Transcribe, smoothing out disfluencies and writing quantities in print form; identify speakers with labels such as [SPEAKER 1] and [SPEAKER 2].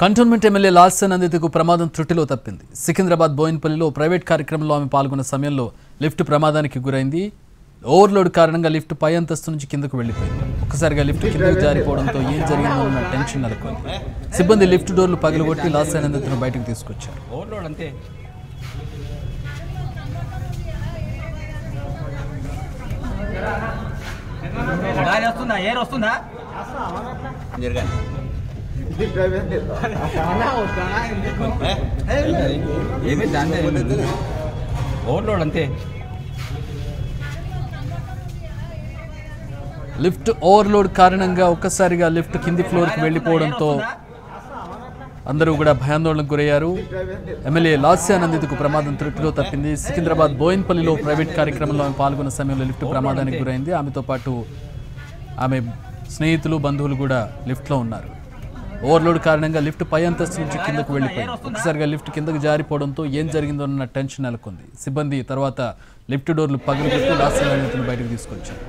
[SPEAKER 1] Cantonment MLA Lasya నందితకు ప్రమాదం త్రుటిలో తప్పింది. సికింద్రాబాద్ బోయిన్పల్లిలో ప్రైవేట్ కార్యక్రమంలో ఆమె పాల్గొన్న సమయంలో లిఫ్ట్ ప్రమాదానికి గురైంది. ఓవర్లోడ్ కారణంగా లిఫ్ట్ పై అంతస్తు నుంచి కిందకు వెళ్లిపోయింది. ఒక్కసారిగా లిఫ్ట్ కిందకు జారిపోవడంతో ఏం జరిగిందో అన్న టెన్షన్ నెలకొంది. సిబ్బంది లిఫ్ట్ డోర్లు పగలగొట్టి లాస్య నందితను బయటకు తీసుకొచ్చారు. లిఫ్ట్ ఓవర్లోడ్ కారణంగా ఒక్కసారిగా లిఫ్ట్ కింది ఫ్లోర్కి వెళ్లిపోవడంతో అందరూ కూడా భయాందోళనకు గురయ్యారు. ఎమ్మెల్యే లాస్య నందితకు ప్రమాదం త్రుటిలో తప్పింది. సికింద్రాబాద్ బోయిన్పల్లిలో ప్రైవేట్ కార్యక్రమంలో ఆమె పాల్గొన్న సమయంలో లిఫ్ట్ ప్రమాదానికి గురైంది. ఆమెతో పాటు ఆమె స్నేహితులు బంధువులు కూడా లిఫ్ట్లో ఉన్నారు. ఓవర్లోడ్ కారణంగా లిఫ్ట్ పై అంతస్తు నుంచి కిందకు వెళ్లిపోయింది. ఒకసారిగా లిఫ్ట్ కిందకు జారిపోవడంతో ఏం జరిగిందో అన్న టెన్షన్ నెలకొంది. సిబ్బంది తర్వాత లిఫ్ట్ డోర్లు పగలగొట్టి లాస్య నందితను బయటకు తీసుకొచ్చారు.